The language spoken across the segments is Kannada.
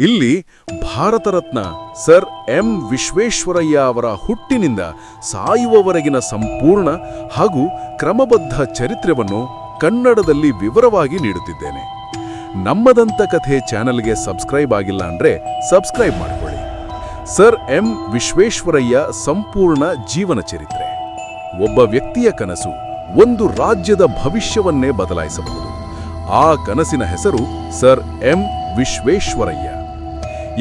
ಇಲ್ಲಿ ಭಾರತ ರತ್ನ ಸರ್ ಎಂ ವಿಶ್ವೇಶ್ವರಯ್ಯ ಅವರ ಹುಟ್ಟಿನಿಂದ ಸಾಯುವವರೆಗಿನ ಸಂಪೂರ್ಣ ಹಾಗೂ ಕ್ರಮಬದ್ಧ ಚರಿತ್ರೆಯನ್ನು ಕನ್ನಡದಲ್ಲಿ ವಿವರವಾಗಿ ನೀಡುತ್ತಿದ್ದೇನೆ. ನಮ್ಮದಂತ ಕಥೆ ಚಾನೆಲ್ಗೆ ಸಬ್ಸ್ಕ್ರೈಬ್ ಆಗಿಲ್ಲ ಅಂದ್ರೆ ಸಬ್ಸ್ಕ್ರೈಬ್ ಮಾಡಿಕೊಳ್ಳಿ. ಸರ್ ಎಂ ವಿಶ್ವೇಶ್ವರಯ್ಯ ಸಂಪೂರ್ಣ ಜೀವನ ಚರಿತ್ರೆ. ಒಬ್ಬ ವ್ಯಕ್ತಿಯ ಕನಸು ಒಂದು ರಾಜ್ಯದ ಭವಿಷ್ಯವನ್ನೇ ಬದಲಾಯಿಸಬಹುದು. ಆ ಕನಸಿನ ಹೆಸರು ಸರ್ ಎಂ ವಿಶ್ವೇಶ್ವರಯ್ಯ.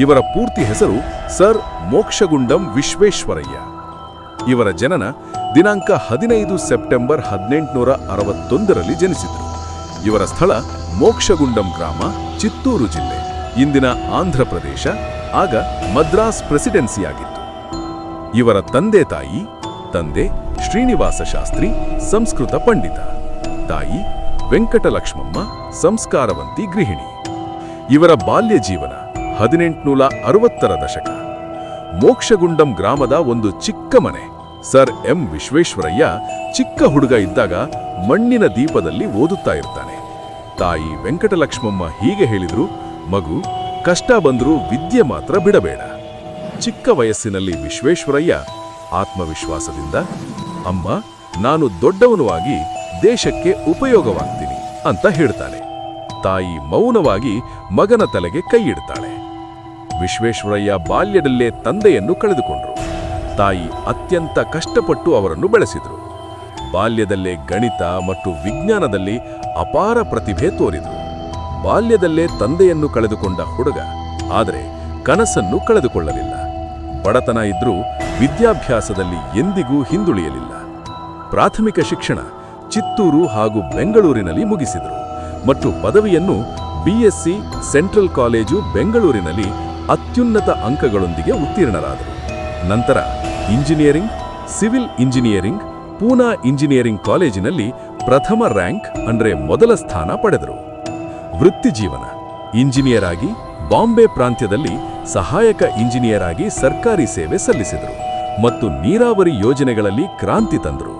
ಇವರ ಪೂರ್ತಿ ಹೆಸರು ಸರ್ ಮೋಕ್ಷಗುಂಡಂ ವಿಶ್ವೇಶ್ವರಯ್ಯ. ಇವರ ಜನನ ದಿನಾಂಕ 15 ಸೆಪ್ಟೆಂಬರ್ 1861ರಲ್ಲಿ ಜನಿಸಿದರು. ಇವರ ಸ್ಥಳ ಮೋಕ್ಷಗುಂಡಂ ಗ್ರಾಮ, ಚಿತ್ತೂರು ಜಿಲ್ಲೆ, ಇಂದಿನ ಆಂಧ್ರ ಪ್ರದೇಶ, ಆಗ ಮದ್ರಾಸ್ ಪ್ರೆಸಿಡೆನ್ಸಿಯಾಗಿತ್ತು. ಇವರ ತಂದೆ ಶ್ರೀನಿವಾಸ ಶಾಸ್ತ್ರಿ, ಸಂಸ್ಕೃತ ಪಂಡಿತ, ತಾಯಿ ವೆಂಕಟಲಕ್ಷ್ಮಮ್ಮ, ಸಂಸ್ಕಾರವಂತಿ ಗೃಹಿಣಿ. ಇವರ ಬಾಲ್ಯ ಜೀವನ 1860ರ ದಶಕ. ಮೋಕ್ಷಗುಂಡಂ ಗ್ರಾಮದ ಒಂದು ಚಿಕ್ಕ ಮನೆ. ಸರ್ ಎಂ ವಿಶ್ವೇಶ್ವರಯ್ಯ ಚಿಕ್ಕ ಹುಡುಗ ಇದ್ದಾಗ ಮಣ್ಣಿನ ದೀಪದಲ್ಲಿ ಓದುತ್ತಾ ಇರ್ತಾನೆ. ತಾಯಿ ವೆಂಕಟಲಕ್ಷ್ಮಮ್ಮ ಹೀಗೆ ಹೇಳಿದ್ರು, ಮಗು, ಕಷ್ಟ ಬಂದ್ರೂ ವಿದ್ಯೆ ಮಾತ್ರ ಬಿಡಬೇಡ. ಚಿಕ್ಕ ವಯಸ್ಸಿನಲ್ಲಿ ವಿಶ್ವೇಶ್ವರಯ್ಯ ಆತ್ಮವಿಶ್ವಾಸದಿಂದ, ಅಮ್ಮ, ನಾನು ದೊಡ್ಡವನು ಆಗಿ ದೇಶಕ್ಕೆ ಉಪಯೋಗವಾಗ್ತೀನಿ ಅಂತ ಹೇಳ್ತಾನೆ. ತಾಯಿ ಮೌನವಾಗಿ ಮಗನ ತಲೆಗೆ ಕೈ ಇಡ್ತಾಳೆ. ವಿಶ್ವೇಶ್ವರಯ್ಯ ಬಾಲ್ಯದಲ್ಲೇ ತಂದೆಯನ್ನು ಕಳೆದುಕೊಂಡರು. ತಾಯಿ ಅತ್ಯಂತ ಕಷ್ಟಪಟ್ಟು ಅವರನ್ನು ಬೆಳೆಸಿದರು. ಬಾಲ್ಯದಲ್ಲೇ ಗಣಿತ ಮತ್ತು ವಿಜ್ಞಾನದಲ್ಲಿ ಅಪಾರ ಪ್ರತಿಭೆ ತೋರಿದರು. ಬಾಲ್ಯದಲ್ಲೇ ತಂದೆಯನ್ನು ಕಳೆದುಕೊಂಡ ಹುಡುಗ ಆದರೆ ಕನಸನ್ನು ಕಳೆದುಕೊಳ್ಳಲಿಲ್ಲ. ಬಡತನ ಇದ್ರೂ ವಿದ್ಯಾಭ್ಯಾಸದಲ್ಲಿ ಎಂದಿಗೂ ಹಿಂದುಳಿಯಲಿಲ್ಲ. ಪ್ರಾಥಮಿಕ ಶಿಕ್ಷಣ ಚಿತ್ತೂರು ಹಾಗೂ ಬೆಂಗಳೂರಿನಲ್ಲಿ ಮುಗಿಸಿದರು ಮತ್ತು ಪದವಿಯನ್ನು ಬಿಎಸ್ಸಿ ಸೆಂಟ್ರಲ್ ಕಾಲೇಜು ಬೆಂಗಳೂರಿನಲ್ಲಿ ಅತ್ಯುನ್ನತ ಅಂಕಗಳೊಂದಿಗೆ ಉತ್ತೀರ್ಣರಾದರು. ನಂತರ engineering, civil engineering, Poona engineering ಕಾಲೇಜಿನಲ್ಲಿ ಪ್ರಥಮ ರ್ಯಾಂಕ್ ಅಂದರೆ ಮೊದಲ ಸ್ಥಾನ ಪಡೆದರು. ವೃತ್ತಿ ಜೀವನ ಇಂಜಿನಿಯರ್ ಆಗಿ ಬಾಂಬೆ ಪ್ರಾಂತ್ಯದಲ್ಲಿ ಸಹಾಯಕ ಇಂಜಿನಿಯರ್ ಆಗಿ ಸರ್ಕಾರಿ ಸೇವೆ ಸಲ್ಲಿಸಿದರು ಮತ್ತು ನೀರಾವರಿ ಯೋಜನೆಗಳಲ್ಲಿ ಕ್ರಾಂತಿ ತಂದರು.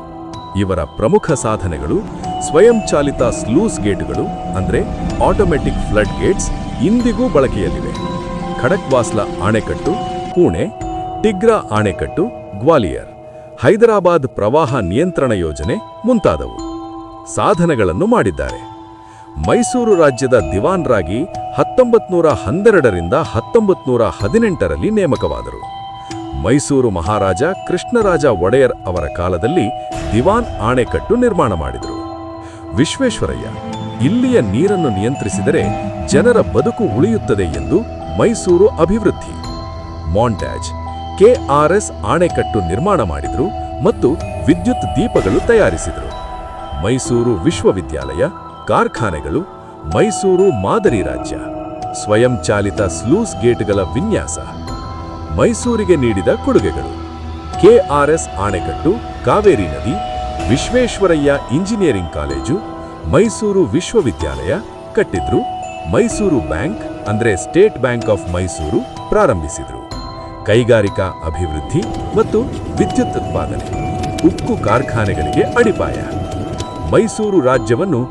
ಇವರ ಪ್ರಮುಖ ಸಾಧನೆಗಳು ಸ್ವಯಂಚಾಲಿತ ಸ್ಲೂಸ್ ಗೇಟುಗಳು ಅಂದರೆ ಆಟೋಮೆಟಿಕ್ ಫ್ಲಡ್ ಗೇಟ್ಸ್ ಇಂದಿಗೂ ಬಳಕೆಯಲ್ಲಿವೆ. ಖಡಕ್ವಾಸ್ಲಾ ಆಣೆಕಟ್ಟು ಪುಣೆ, ಟಿಗ್ರಾ ಆಣೆಕಟ್ಟು ಗ್ವಾಲಿಯರ್, ಹೈದರಾಬಾದ್ ಪ್ರವಾಹ ನಿಯಂತ್ರಣ ಯೋಜನೆ ಮುಂತಾದವು. ಸಾಧನೆಗಳನ್ನು ಮಾಡಿದ್ದಾರೆ. ಮೈಸೂರು ರಾಜ್ಯದ ದಿವಾನ್ರಾಗಿ 1912ರಿಂದ 1918ರಲ್ಲಿ ನೇಮಕವಾದರು. ಮೈಸೂರು ಮಹಾರಾಜ ಕೃಷ್ಣರಾಜ ಒಡೆಯರ್ ಅವರ ಕಾಲದಲ್ಲಿ ದಿವಾನ್ ಆಣೆಕಟ್ಟು ನಿರ್ಮಾಣ ಮಾಡಿದರು. ವಿಶ್ವೇಶ್ವರಯ್ಯ ಇಲ್ಲಿಯ ನೀರನ್ನು ನಿಯಂತ್ರಿಸಿದರೆ ಜನರ ಬದುಕು ಉಳಿಯುತ್ತದೆ ಎಂದು ಮೈಸೂರು ಅಭಿವೃದ್ಧಿ, ಮಾಂಟ್ಯಾಜ್, ಕೆಆರ್ಎಸ್ ಆಣೆಕಟ್ಟು ನಿರ್ಮಾಣ ಮಾಡಿದರು ಮತ್ತು ವಿದ್ಯುತ್ ದೀಪಗಳು ತಯಾರಿಸಿದರು. ಮೈಸೂರು ವಿಶ್ವವಿದ್ಯಾಲಯ, ಕಾರ್ಖಾನೆಗಳು, ಮೈಸೂರು ಮಾದರಿ ರಾಜ್ಯ, ಸ್ವಯಂಚಾಲಿತ ಸ್ಲೂಸ್ ಗೇಟ್ಗಳ ವಿನ್ಯಾಸ. ಮೈಸೂರಿಗೆ ನೀಡಿದ ಕೊಡುಗೆಗಳು: ಕೆಆರ್ಎಸ್ ಆಣೆಕಟ್ಟು, ಕಾವೇರಿ ನದಿ, ವಿಶ್ವೇಶ್ವರಯ್ಯ ಇಂಜಿನಿಯರಿಂಗ್ ಕಾಲೇಜು, ಮೈಸೂರು ವಿಶ್ವವಿದ್ಯಾಲಯ ಕಟ್ಟಿದ್ರು. ಮೈಸೂರು ಬ್ಯಾಂಕ್ ಅಂದರೆ ಸ್ಟೇಟ್ ಬ್ಯಾಂಕ್ ಆಫ್ ಮೈಸೂರು ಪ್ರಾರಂಭಿಸಿದರು. ಕೈಗಾರಿಕಾ ಅಭಿವೃದ್ಧಿ ಮತ್ತು ವಿದ್ಯುತ್ ಉತ್ಪಾದನೆ, ಉಕ್ಕು ಕಾರ್ಖಾನೆಗಳಿಗೆ ಅಡಿಪಾಯ. ಮೈಸೂರು ರಾಜ್ಯವನ್ನು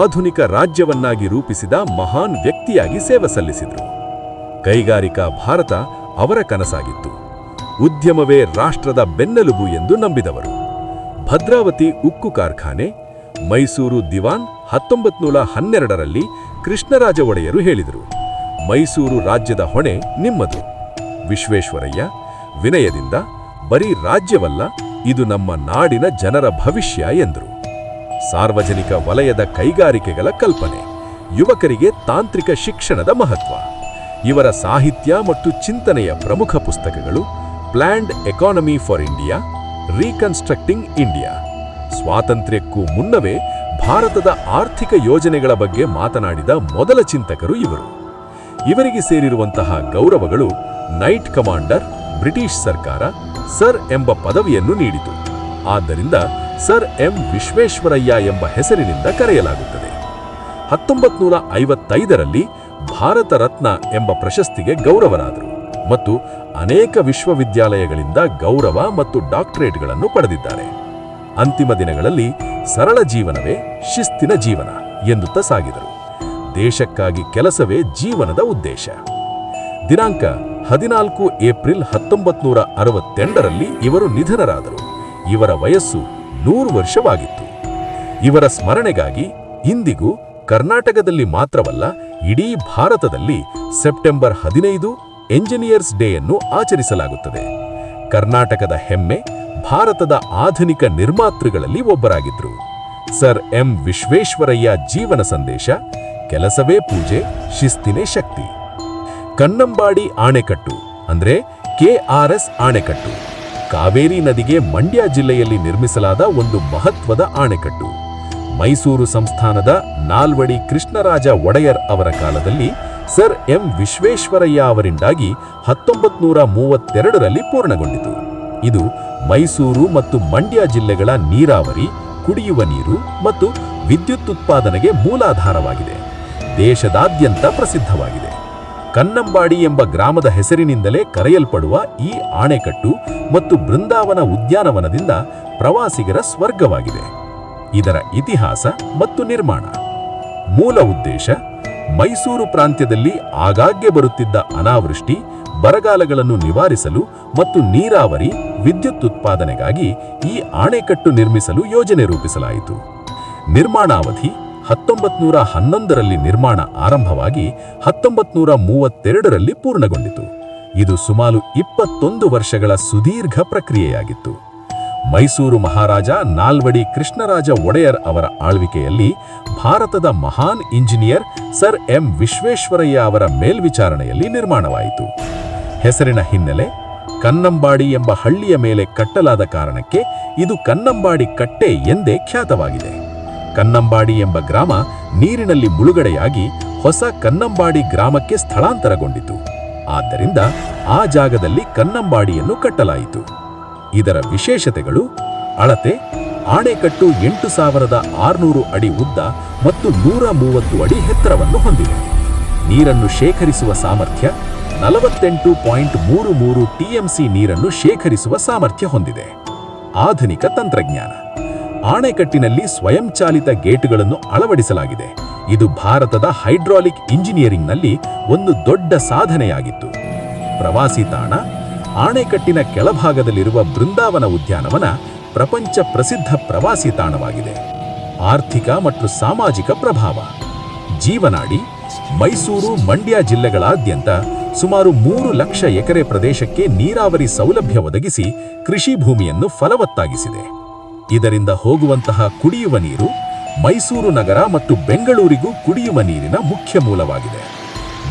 ಆಧುನಿಕ ರಾಜ್ಯವನ್ನಾಗಿ ರೂಪಿಸಿದ ಮಹಾನ್ ವ್ಯಕ್ತಿಯಾಗಿ ಸೇವೆ ಸಲ್ಲಿಸಿದರು. ಕೈಗಾರಿಕಾ ಭಾರತ ಅವರ ಕನಸಾಗಿತ್ತು. ಉದ್ಯಮವೇ ರಾಷ್ಟ್ರದ ಬೆನ್ನೆಲುಬು ಎಂದು ನಂಬಿದವರು. ಭದ್ರಾವತಿ ಉಕ್ಕು ಕಾರ್ಖಾನೆ, ಮೈಸೂರು ದಿವಾನ್ 1912ರಲ್ಲಿ ಕೃಷ್ಣರಾಜ ಒಡೆಯರು ಹೇಳಿದರು, ಮೈಸೂರು ರಾಜ್ಯದ ಹೊಣೆ ನಿಮ್ಮದು. ವಿಶ್ವೇಶ್ವರಯ್ಯ ವಿನಯದಿಂದ, ಬರೀ ರಾಜ್ಯವಲ್ಲ, ಇದು ನಮ್ಮ ನಾಡಿನ ಜನರ ಭವಿಷ್ಯ ಎಂದರು. ಸಾರ್ವಜನಿಕ ವಲಯದ ಕೈಗಾರಿಕೆಗಳ ಕಲ್ಪನೆ, ಯುವಕರಿಗೆ ತಾಂತ್ರಿಕ ಶಿಕ್ಷಣದ ಮಹತ್ವ. ಇವರ ಸಾಹಿತ್ಯ ಮತ್ತು ಚಿಂತನೆಯ ಪ್ರಮುಖ ಪುಸ್ತಕಗಳು planned economy for India, reconstructing India. ಸ್ವಾತಂತ್ರ್ಯಕ್ಕೂ ಮುನ್ನವೇ ಭಾರತದ ಆರ್ಥಿಕ ಯೋಜನೆಗಳ ಬಗ್ಗೆ ಮಾತನಾಡಿದ ಮೊದಲ ಚಿಂತಕರು ಇವರು. ಇವರಿಗೆ ಸೇರಿರುವಂತಹ ಗೌರವಗಳು ನೈಟ್ ಕಮಾಂಡರ್, ಬ್ರಿಟಿಷ್ ಸರ್ಕಾರ ಸರ್ ಎಂಬ ಪದವಿಯನ್ನು ನೀಡಿತು. ಆದ್ದರಿಂದ ಸರ್ ಎಂ ವಿಶ್ವೇಶ್ವರಯ್ಯ ಎಂಬ ಹೆಸರಿನಿಂದ ಕರೆಯಲಾಗುತ್ತದೆ. 1955ರಲ್ಲಿ ಭಾರತ ರತ್ನ ಎಂಬ ಪ್ರಶಸ್ತಿಗೆ ಗೌರವರಾದರು. ಮತ್ತು ಅನೇಕ ವಿಶ್ವವಿದ್ಯಾಲಯಗಳಿಂದ ಗೌರವ ಮತ್ತು ಡಾಕ್ಟರೇಟ್ಗಳನ್ನು ಪಡೆದಿದ್ದಾರೆ. ಅಂತಿಮ ದಿನಗಳಲ್ಲಿ ಸರಳ ಜೀವನವೇ ಶಿಸ್ತಿನ ಜೀವನ ಎನ್ನುತ್ತಾ ಸಾಗಿದರು. ದೇಶಕ್ಕಾಗಿ ಕೆಲಸವೇ ಜೀವನದ ಉದ್ದೇಶ. ದಿನಾಂಕ 14 ಏಪ್ರಿಲ್ 1968ರಲ್ಲಿ ಇವರು ನಿಧನರಾದರು. ಇವರ ವಯಸ್ಸು 100 ವರ್ಷವಾಗಿತ್ತು. ಇವರ ಸ್ಮರಣೆಗಾಗಿ ಇಂದಿಗೂ ಕರ್ನಾಟಕದಲ್ಲಿ ಮಾತ್ರವಲ್ಲ, ಇಡೀ ಭಾರತದಲ್ಲಿ ಸೆಪ್ಟೆಂಬರ್ 15 ಎಂಜಿನಿಯರ್ಸ್ ಡೇಯನ್ನು ಆಚರಿಸಲಾಗುತ್ತದೆ. ಕರ್ನಾಟಕದ ಹೆಮ್ಮೆ, ಭಾರತದ ಆಧುನಿಕ ನಿರ್ಮಾತೃಗಳಲ್ಲಿ ಒಬ್ಬರಾಗಿದ್ದರು. ಸರ್ ಎಂ ವಿಶ್ವೇಶ್ವರಯ್ಯ ಜೀವನ ಸಂದೇಶ: ಕೆಲಸವೇ ಪೂಜೆ, ಶಿಸ್ತಿನೇ ಶಕ್ತಿ. ಕನ್ನಂಬಾಡಿ ಆಣೆಕಟ್ಟು ಅಂದ್ರೆ KRS ಆಣೆಕಟ್ಟು ಕಾವೇರಿ ನದಿಗೆ ಮಂಡ್ಯ ಜಿಲ್ಲೆಯಲ್ಲಿ ನಿರ್ಮಿಸಲಾದ ಒಂದು ಮಹತ್ವದ ಆಣೆಕಟ್ಟು. ಮೈಸೂರು ಸಂಸ್ಥಾನದ ನಾಲ್ವಡಿ ಕೃಷ್ಣರಾಜ ಒಡೆಯರ್ ಅವರ ಕಾಲದಲ್ಲಿ ಸರ್ ಎಂ ವಿಶ್ವೇಶ್ವರಯ್ಯ ಅವರಿಂದಾಗಿ 1932ರಲ್ಲಿ ಪೂರ್ಣಗೊಂಡಿತು. ಇದು ಮೈಸೂರು ಮತ್ತು ಮಂಡ್ಯ ಜಿಲ್ಲೆಗಳ ನೀರಾವರಿ, ಕುಡಿಯುವ ನೀರು ಮತ್ತು ವಿದ್ಯುತ್ ಉತ್ಪಾದನೆಗೆ ಮೂಲಾಧಾರವಾಗಿದೆ. ದೇಶದಾದ್ಯಂತ ಪ್ರಸಿದ್ಧವಾಗಿದೆ. ಕನ್ನಂಬಾಡಿ ಎಂಬ ಗ್ರಾಮದ ಹೆಸರಿನಿಂದಲೇ ಕರೆಯಲ್ಪಡುವ ಈ ಆಣೆಕಟ್ಟು ಮತ್ತು ಬೃಂದಾವನ ಉದ್ಯಾನವನದಿಂದ ಪ್ರವಾಸಿಗರ ಸ್ವರ್ಗವಾಗಿದೆ. ಇದರ ಇತಿಹಾಸ ಮತ್ತು ನಿರ್ಮಾಣ: ಮೂಲ ಉದ್ದೇಶ ಮೈಸೂರು ಪ್ರಾಂತ್ಯದಲ್ಲಿ ಆಗಾಗ್ಗೆ ಬರುತ್ತಿದ್ದ ಅನಾವೃಷ್ಟಿ, ಬರಗಾಲಗಳನ್ನು ನಿವಾರಿಸಲು ಮತ್ತು ನೀರಾವರಿ, ವಿದ್ಯುತ್ ಉತ್ಪಾದನೆಗಾಗಿ ಈ ಆಣೆಕಟ್ಟು ನಿರ್ಮಿಸಲು ಯೋಜನೆ ರೂಪಿಸಲಾಯಿತು. ನಿರ್ಮಾಣಾವಧಿ 1911ರಲ್ಲಿ ನಿರ್ಮಾಣ ಆರಂಭವಾಗಿ 1932ರಲ್ಲಿ ಪೂರ್ಣಗೊಂಡಿತು. ಇದು ಸುಮಾರು 21 ವರ್ಷಗಳ ಸುದೀರ್ಘ ಪ್ರಕ್ರಿಯೆಯಾಗಿತ್ತು. ಮೈಸೂರು ಮಹಾರಾಜ ನಾಲ್ವಡಿ ಕೃಷ್ಣರಾಜ ಒಡೆಯರ್ ಅವರ ಆಳ್ವಿಕೆಯಲ್ಲಿ ಭಾರತದ ಮಹಾನ್ ಇಂಜಿನಿಯರ್ ಸರ್ ಎಂ ವಿಶ್ವೇಶ್ವರಯ್ಯ ಅವರ ಮೇಲ್ವಿಚಾರಣೆಯಲ್ಲಿ ನಿರ್ಮಾಣವಾಯಿತು. ಹೆಸರಿನ ಹಿನ್ನೆಲೆ: ಕನ್ನಂಬಾಡಿ ಎಂಬ ಹಳ್ಳಿಯ ಮೇಲೆ ಕಟ್ಟಲಾದ ಕಾರಣಕ್ಕೆ ಇದು ಕನ್ನಂಬಾಡಿ ಕಟ್ಟೆ ಎಂದೇ ಖ್ಯಾತವಾಗಿದೆ. ಕನ್ನಂಬಾಡಿ ಎಂಬ ಗ್ರಾಮ ನೀರಿನಲ್ಲಿ ಮುಳುಗಡೆಯಾಗಿ ಹೊಸ ಕನ್ನಂಬಾಡಿ ಗ್ರಾಮಕ್ಕೆ ಸ್ಥಳಾಂತರಗೊಂಡಿತು. ಆದ್ದರಿಂದ ಆ ಜಾಗದಲ್ಲಿ ಕನ್ನಂಬಾಡಿಯನ್ನು ಕಟ್ಟಲಾಯಿತು. ಇದರ ವಿಶೇಷತೆಗಳು: ಅಳತೆ: ಆಣೆಕಟ್ಟು 8600 ಅಡಿ ಉದ್ದ ಮತ್ತು 130 ಅಡಿ ಎತ್ತರವನ್ನು ಹೊಂದಿದೆ. ನೀರನ್ನು ಶೇಖರಿಸುವ ಸಾಮರ್ಥ್ಯ: 48.33 TMC ನೀರನ್ನು ಶೇಖರಿಸುವ ಸಾಮರ್ಥ್ಯ ಹೊಂದಿದೆ. ಆಧುನಿಕ ತಂತ್ರಜ್ಞಾನ: ಆಣೆಕಟ್ಟಿನಲ್ಲಿ ಸ್ವಯಂಚಾಲಿತ ಗೇಟುಗಳನ್ನು ಅಳವಡಿಸಲಾಗಿದೆ. ಇದು ಭಾರತದ ಹೈಡ್ರಾಲಿಕ್ ಇಂಜಿನಿಯರಿಂಗ್ನಲ್ಲಿ ಒಂದು ದೊಡ್ಡ ಸಾಧನೆಯಾಗಿತ್ತು. ಪ್ರವಾಸಿ ತಾಣ: ಆಣೆಕಟ್ಟಿನ ಕೆಳಭಾಗದಲ್ಲಿರುವ ಬೃಂದಾವನ ಉದ್ಯಾನವನ ಪ್ರಪಂಚ ಪ್ರಸಿದ್ಧ ಪ್ರವಾಸಿ ತಾಣವಾಗಿದೆ. ಆರ್ಥಿಕ ಮತ್ತು ಸಾಮಾಜಿಕ ಪ್ರಭಾವ: ಜೀವನಾಡಿ: ಮೈಸೂರು, ಮಂಡ್ಯ ಜಿಲ್ಲೆಗಳಾದ್ಯಂತ ಸುಮಾರು 3 ಲಕ್ಷ ಎಕರೆ ಪ್ರದೇಶಕ್ಕೆ ನೀರಾವರಿ ಸೌಲಭ್ಯ ಒದಗಿಸಿ ಕೃಷಿ ಭೂಮಿಯನ್ನು ಫಲವತ್ತಾಗಿಸಿದೆ. ಇದರಿಂದ ಹೋಗುವಂತಹ ಕುಡಿಯುವ ನೀರು ಮೈಸೂರು ನಗರ ಮತ್ತು ಬೆಂಗಳೂರಿಗೂ ಕುಡಿಯುವ ನೀರಿನ ಮುಖ್ಯ ಮೂಲವಾಗಿದೆ.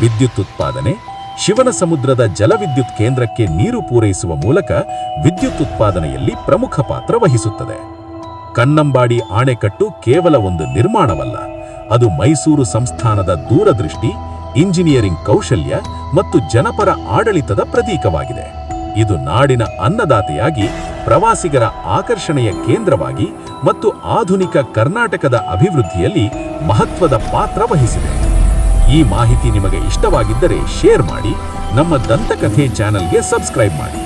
ವಿದ್ಯುತ್ ಉತ್ಪಾದನೆ: ಶಿವನ ಸಮುದ್ರದ ಜಲವಿದ್ಯುತ್ ಕೇಂದ್ರಕ್ಕೆ ನೀರು ಪೂರೈಸುವ ಮೂಲಕ ವಿದ್ಯುತ್ ಉತ್ಪಾದನೆಯಲ್ಲಿ ಪ್ರಮುಖ ಪಾತ್ರ ವಹಿಸುತ್ತದೆ. ಕನ್ನಂಬಾಡಿ ಆಣೆಕಟ್ಟು ಕೇವಲ ಒಂದು ನಿರ್ಮಾಣವಲ್ಲ, ಅದು ಮೈಸೂರು ಸಂಸ್ಥಾನದ ದೂರದೃಷ್ಟಿ, ಇಂಜಿನಿಯರಿಂಗ್ ಕೌಶಲ್ಯ ಮತ್ತು ಜನಪರ ಆಡಳಿತದ ಪ್ರತೀಕವಾಗಿದೆ. ಇದು ನಾಡಿನ ಅನ್ನದಾತೆಯಾಗಿ, ಪ್ರವಾಸಿಗರ ಆಕರ್ಷಣೆಯ ಕೇಂದ್ರವಾಗಿ ಮತ್ತು ಆಧುನಿಕ ಕರ್ನಾಟಕದ ಅಭಿವೃದ್ಧಿಯಲ್ಲಿ ಮಹತ್ವದ ಪಾತ್ರ ವಹಿಸಿದೆ. ಈ ಮಾಹಿತಿ ನಿಮಗೆ ಇಷ್ಟವಾಗಿದ್ದರೆ ಶೇರ್ ಮಾಡಿ, ನಮ್ಮ ದಂತಕಥೆ ಚಾನೆಲ್ಗೆ ಸಬ್ಸ್ಕ್ರೈಬ್ ಮಾಡಿ.